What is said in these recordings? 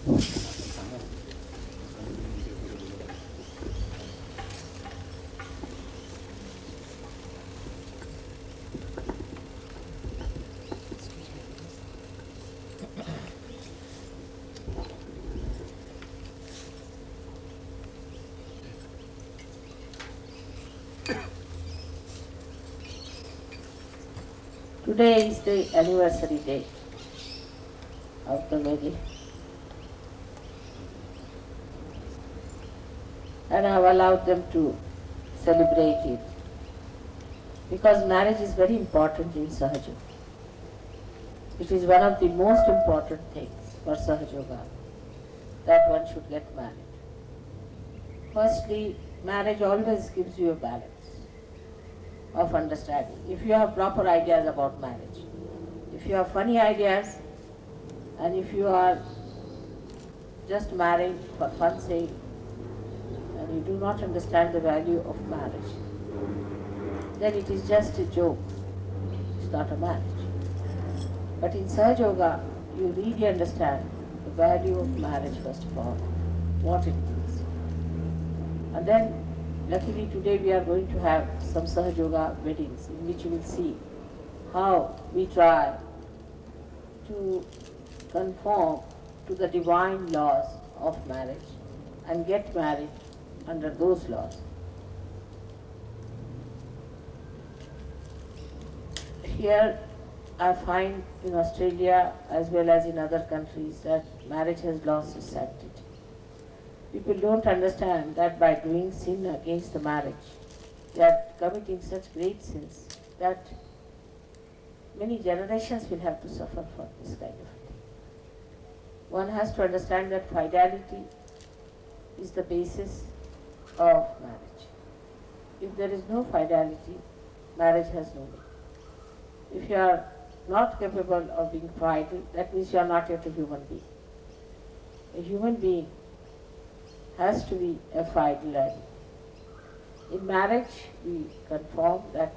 Today is the anniversary day of the wedding, and I have allowed them to celebrate it because marriage is very important in Sahaja Yoga. It is one of the most important things for Sahaja Yoga that one should get married. Firstly, marriage always gives you a balance of understanding. If you have proper ideas about marriage, if you have funny ideas, and if you are just marrying for fun's sake, and you do not understand the value of marriage, then it is just a joke. It's not a marriage. But in Sahaja Yoga, you really understand the value of marriage first of all, what it is. And then, luckily today we are going to have some Sahaja Yoga weddings in which you will see how we try to conform to the divine laws of marriage and get married under those laws. Here I find in Australia as well as in other countries that marriage has lost its sanctity. People don't understand that by doing sin against the marriage, they are committing such great sins that many generations will have to suffer for this kind of thing. One has to understand that fidelity is the basis of marriage. If there is no fidelity, marriage has no meaning. If you are not capable of being fidel, that means you are not yet a human being. A human being has to be a fidel animal. In marriage, we conform that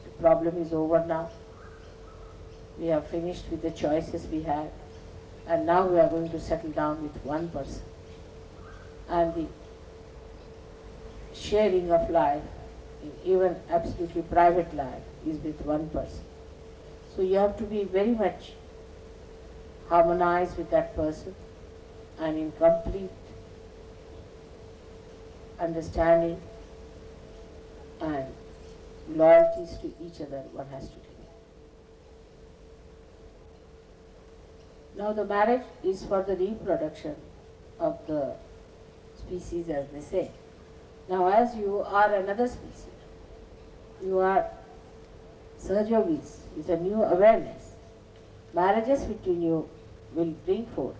the problem is over now. We have finished with the choices we had, and now we are going to settle down with one person. And the sharing of life, even absolutely private life, is with one person. So you have to be very much harmonized with that person and in complete understanding and loyalties to each other one has to take. Now the marriage is for the reproduction of the species, as they say. Now as you are another species, you are Sahaja Yogis with a new awareness. Marriages between you will bring forth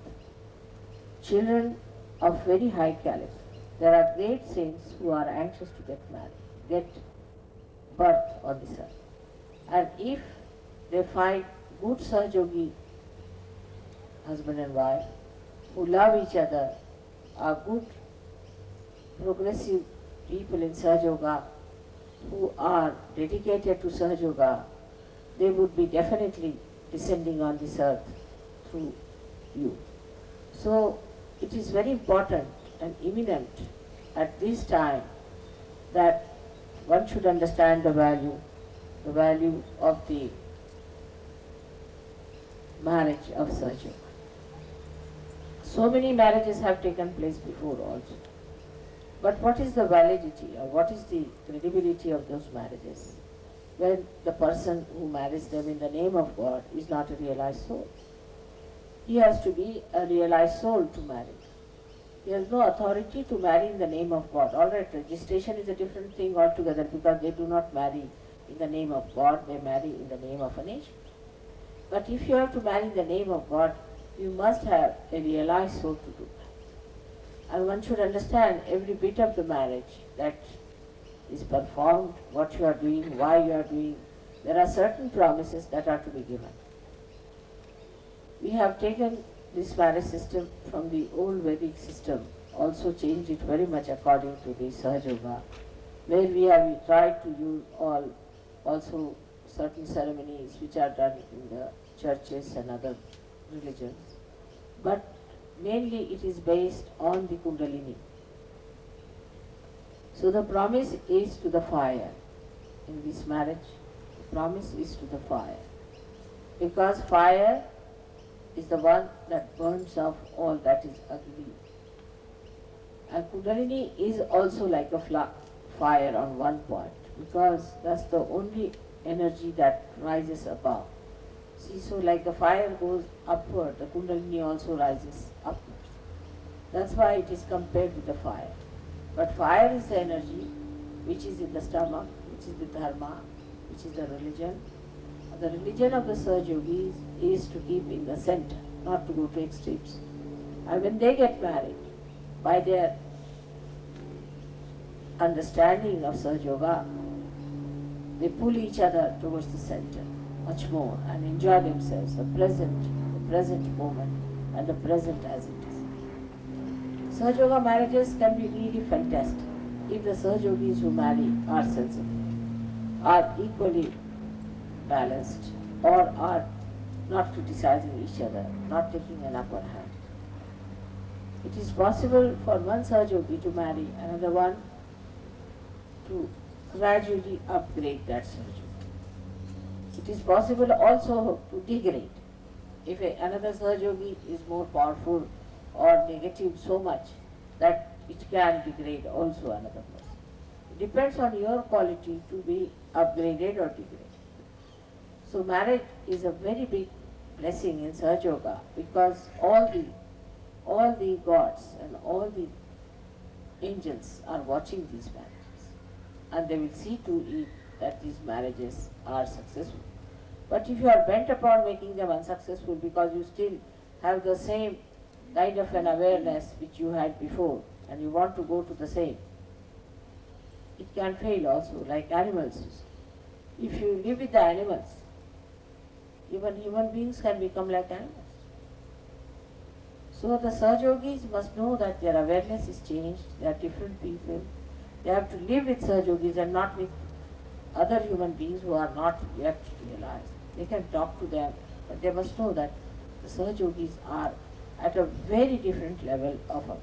children of very high caliber. There are great saints who are anxious to get married, get birth on this earth. And if they find good Sahaja Yogi husband and wife who love each other, are good progressive people in Sahaja Yoga who are dedicated to Sahaja Yoga, they would be definitely descending on this earth through you. So it is very important and imminent at this time that one should understand the value of the marriage of Sahaja Yoga. So many marriages have taken place before also. But what is the validity or what is the credibility of those marriages when the person who marries them in the name of God is not a realized soul? He has to be a realized soul to marry. He has no authority to marry in the name of God. All right, registration is a different thing altogether because they do not marry in the name of God, they marry in the name of a nation. But if you have to marry in the name of God, you must have a realized soul to do that. And one should understand every bit of the marriage that is performed, what you are doing, why you are doing. There are certain promises that are to be given. We have taken this marriage system from the old Vedic system, also changed it very much according to the Sahaja Yoga, where we have tried to use also certain ceremonies which are done in the churches and other religions. But mainly it is based on the Kundalini. So the promise is to the fire. In this marriage, the promise is to the fire. Because fire is the one that burns off all that is ugly. And Kundalini is also like a fire on one point, because that's the only energy that rises above. See, so like the fire goes upward, the Kundalini also rises upwards. That's why it is compared with the fire. But fire is the energy which is in the stomach, which is the dharma, which is the religion. The religion of the Sahaja Yogis is to keep in the center, not to go to extremes. And when they get married, by their understanding of Sahaja Yoga, they pull each other towards the center much more and enjoy themselves, the present moment and the present as it is. Sahaja Yoga marriages can be really fantastic if the Sahaja Yogis who marry are sensible, are equally balanced, or are not criticizing each other, not taking an upper hand. It is possible for one Sahaja Yogi to marry another one to gradually upgrade that Sahaja Yogi. It is possible also to degrade. If another Sahaja Yogi is more powerful or negative so much that it can degrade also another person. It depends on your quality to be upgraded or degraded. So marriage is a very big blessing in Sahaja Yoga, because all the gods and all the angels are watching these marriages, and they will see to it that these marriages are successful. But if you are bent upon making them unsuccessful because you still have the same kind of an awareness which you had before, and you want to go to the same, it can fail also, like animals. If you live with the animals, even human beings can become like animals. So the Sahaja Yogis must know that their awareness is changed, they are different people. They have to live with Sahaja Yogis and not with other human beings who are not yet realized. They can talk to them, but they must know that the Sahaja Yogis are at a very different level of awareness.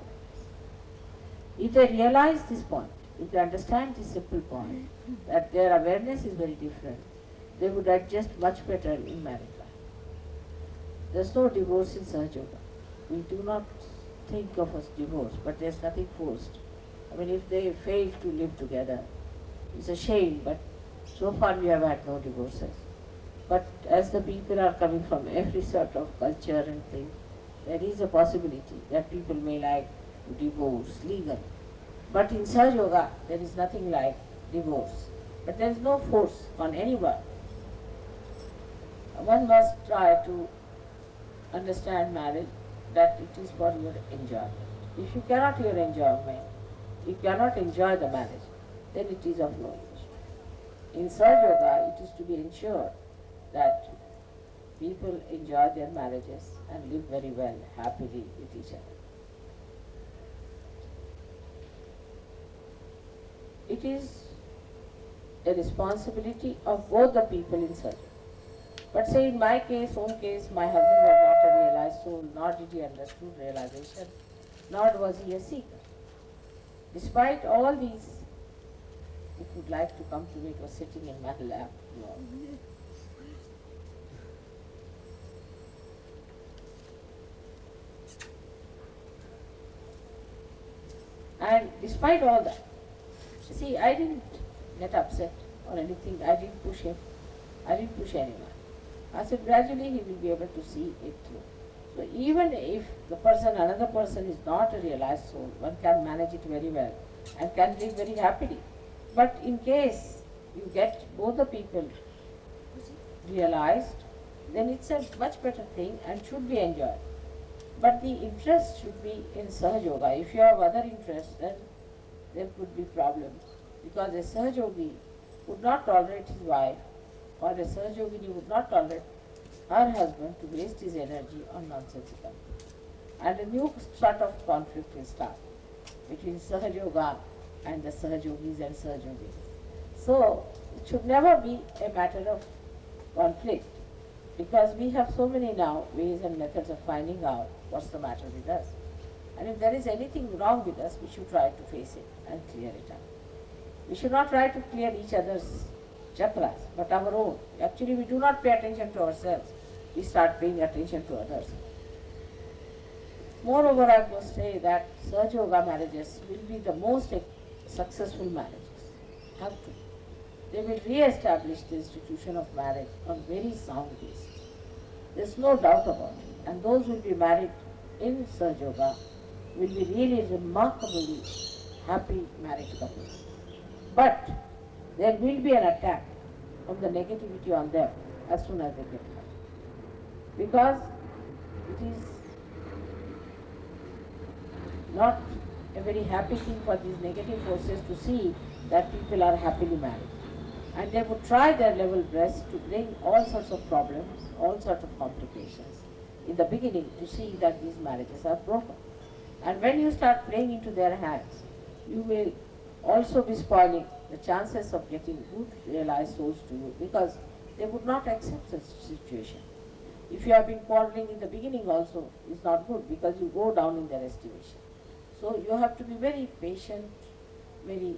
If they realize this point, if they understand this simple point, that their awareness is very different, they would adjust much better in married life. There's no divorce in Sahaja Yoga. We do not think of as divorce, but there's nothing forced. I mean, if they fail to live together, it's a shame, but so far we have had no divorces. But as the people are coming from every sort of culture and thing, there is a possibility that people may like to divorce legally. But in Sahaja Yoga, there is nothing like divorce. But there is no force on anyone. One must try to understand marriage that it is for your enjoyment. If you cannot your enjoyment, you cannot enjoy the marriage, then it is of no use. In Sahaja Yoga, it is to be ensured that people enjoy their marriages and live very well, happily with each other. It is a responsibility of both the people in Sahaja. But say in my case, own case, my husband was not a realized soul, nor did he understood realization, nor was he a seeker. Despite all these, if you'd like to come to me, it was sitting in my lap. No. And despite all that, see, I didn't get upset or anything. I didn't push him. I didn't push anyone. I said gradually he will be able to see it through. So even if another person is not a realized soul, one can manage it very well and can live very happily. But in case you get both the people realized, then it's a much better thing and should be enjoyed. But the interest should be in Sahaja Yoga. If you have other interests, then there could be problems. Because a Sahaja Yogi would not tolerate his wife, or a Sahaja Yogini would not tolerate her husband to waste his energy on nonsensical. And a new sort of conflict will start between Sahaja Yoga and the Sahaja Yogis and Sahaja Yogis. So it should never be a matter of conflict. Because we have so many now ways and methods of finding out what's the matter with us. And if there is anything wrong with us, we should try to face it and clear it up. We should not try to clear each other's chakras, but our own. Actually, we do not pay attention to ourselves. We start paying attention to others. Moreover, I must say that Sahaja Yoga marriages will be the most successful marriages. Have to. They will re-establish the institution of marriage on very sound basis. There's no doubt about it. And those who will be married in Sahaja Yoga will be really remarkably happy married couples. But there will be an attack from the negativity on them as soon as they get married. Because it is not a very happy thing for these negative forces to see that people are happily married. And they would try their level best to bring all sorts of problems, all sorts of complications in the beginning to see that these marriages are broken. And when you start playing into their hands, you will also be spoiling the chances of getting good realized souls to you, because they would not accept such situation. If you have been quarreling in the beginning also, it's not good, because you go down in their estimation. So you have to be very patient, very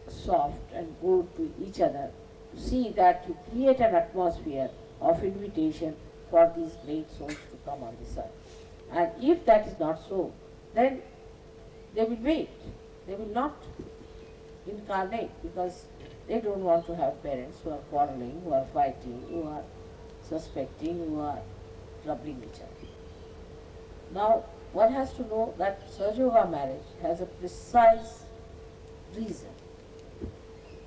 soft and good to each other, to see that you create an atmosphere of invitation for these great souls to come on this earth. And if that is not so, then they will wait. They will not incarnate, because they don't want to have parents who are quarreling, who are fighting, who are suspecting, who are troubling each other. Now, one has to know that Sahaja Yoga marriage has a precise reason.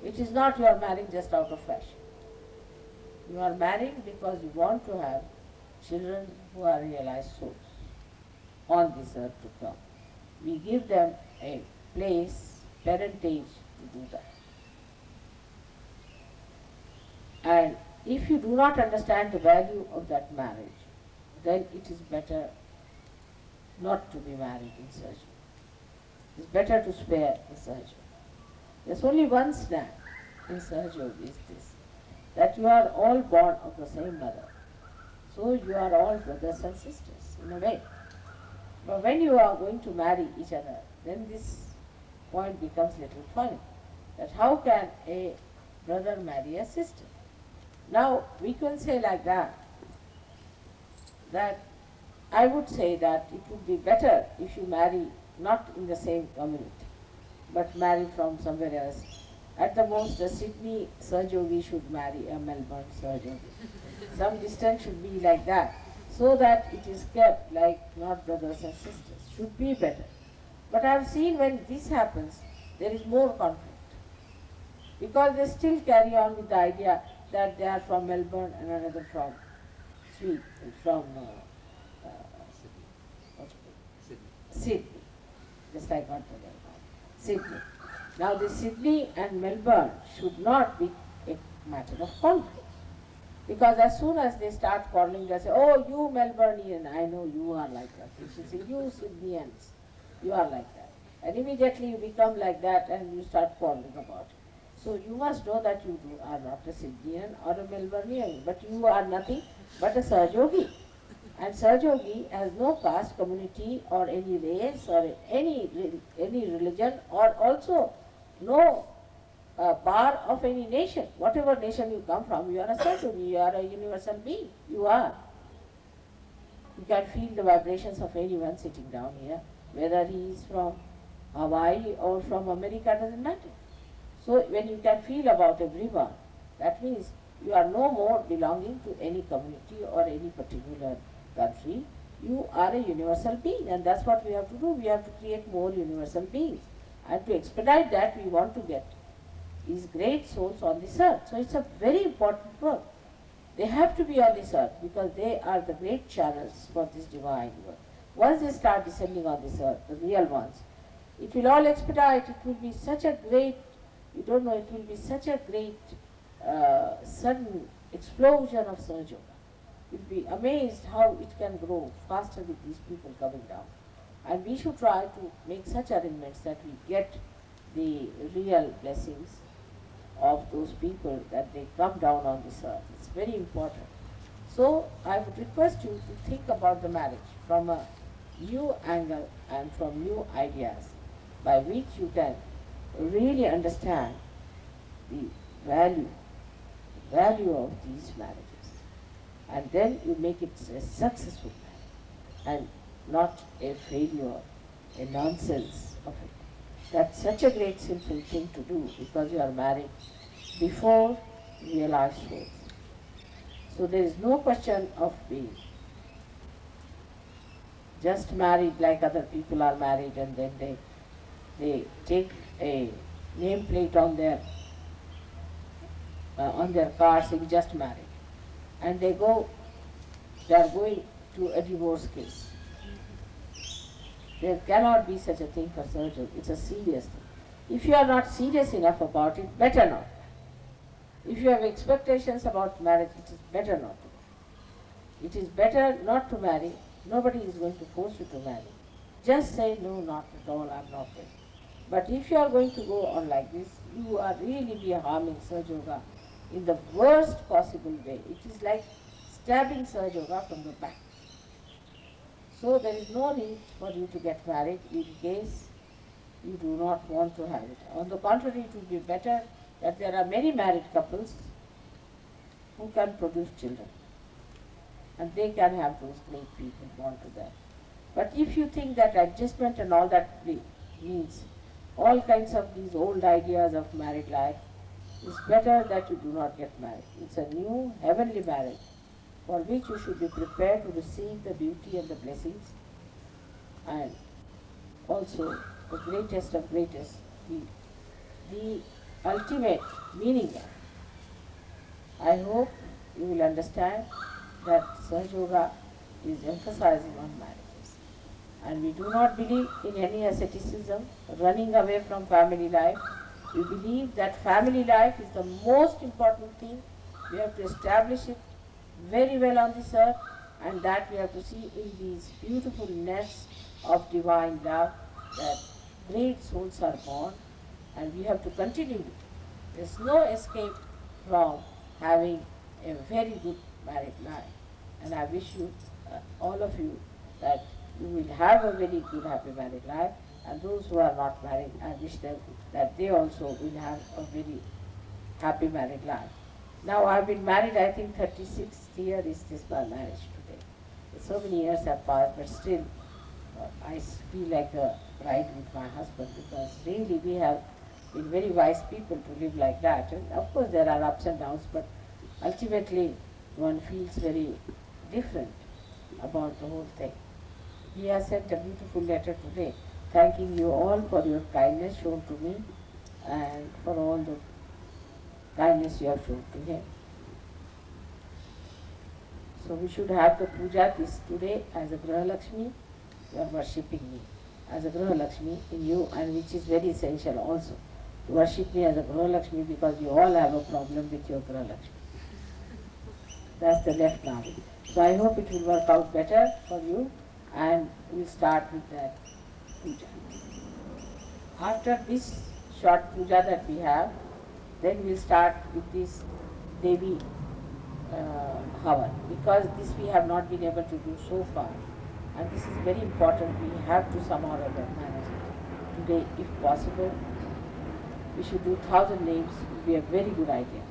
It is not you are marrying just out of fashion. You are marrying because you want to have children who are realized souls on this earth to come. We give them a place, parentage to do that. And if you do not understand the value of that marriage, then it is better not to be married in Sahaja. It's better to spare the Sahaja. There's only one snap in Sahaja is this, that you are all born of the same mother. So you are all brothers and sisters in a way. But when you are going to marry each other, then this point becomes a little funny. That how can a brother marry a sister? Now we can say like that I would say that it would be better if you marry not in the same community, but marry from somewhere else. At the most, a Sydney Sahaja Yogi should marry a Melbourne Sahaja Yogi. Some distance should be like that, so that it is kept like not brothers and sisters. Should be better. But I have seen when this happens, there is more conflict. Because they still carry on with the idea that they are from Melbourne and another from Sydney. Just like what they are Sydney. Now the Sydney and Melbourne should not be a matter of conflict. Because as soon as they start quarreling, they say, oh, you Melbourneian, I know you are like that. You should say, you Sydneyans, you are like that. And immediately you become like that and you start quarreling about it. So you must know that you are not a Sydneyan or a Melbourneian, but you are nothing but a Sahaja Yogi. And Sahaja Yogi has no caste, community or any race or any religion, or also no bar of any nation. Whatever nation you come from, you are a Sahaja Yogi, you are a universal being. You are. You can feel the vibrations of anyone sitting down here, whether he is from Hawaii or from America, doesn't matter. So when you can feel about everyone, that means you are no more belonging to any community or any particular country. You are a universal being, and that's what we have to do. We have to create more universal beings. And to expedite that, we want to get these great souls on this earth. So it's a very important work. They have to be on this earth because they are the great channels for this divine work. Once they start descending on this earth, the real ones, it will all expedite. It will be such a great, you don't know, it will be such a great sudden explosion of Sahaja Yoga. You'll be amazed how it can grow faster with these people coming down. And we should try to make such arrangements that we get the real blessings of those people that they come down on this earth. It's very important. So I would request you to think about the marriage from a new angle and from new ideas by which you can really understand the value, value of these marriages. And then you make it a successful marriage and not a failure, a nonsense of it. That's such a great simple thing to do because you are married before your life goes. So there is no question of being just married like other people are married and then they take a nameplate on their car saying just married, and they are going to a divorce case. There cannot be such a thing for surgery. It's a serious thing. If you are not serious enough about it, better not. If you have expectations about marriage, it is better not to. It is better not to marry. Nobody is going to force you to marry. Just say, no, not at all, I'm not ready. But if you are going to go on like this, you are really be harming Sahaja Yoga in the worst possible way. It is like stabbing Sahaja Yoga from the back. So there is no need for you to get married in case you do not want to have it. On the contrary, it would be better that there are many married couples who can produce children. And they can have those great people born to them. But if you think that adjustment and all that means all kinds of these old ideas of married life, it's better that you do not get married. It's a new heavenly marriage for which you should be prepared to receive the beauty and the blessings and also the greatest of greatest, the ultimate meaning. I hope you will understand that Sahaja Yoga is emphasizing on marriages. And we do not believe in any asceticism, running away from family life. We believe that family life is the most important thing. We have to establish it very well on this earth, and that we have to see in these beautiful nests of divine love that great souls are born, and we have to continue it. There's no escape from having a very good married life. And I wish you, all of you, that you will have a very good happy married life, and those who are not married, I wish them that they also will have a very happy married life. Now I've been married, I think 36th year is this my marriage today. So many years have passed, but still I feel like a bride with my husband, because really we have been very wise people to live like that. And of course there are ups and downs, but ultimately one feels very different about the whole thing. He has sent a beautiful letter today, thanking you all for your kindness shown to me and for all the kindness you have shown to him. So we should have the puja this today as a Graha Lakshmi. You are worshipping me as a Graha Lakshmi in you, and which is very essential also. To worship me as a Graha Lakshmi, because you all have a problem with your Graha Lakshmi. That's the left navi. So I hope it will work out better for you, and we'll start with that puja. After this short puja that we have, then we'll start with this Devi Havan, because this we have not been able to do so far, and this is very important. We have to somehow or other manage it. Today, if possible, we should do 1,000 names. It will be a very good idea.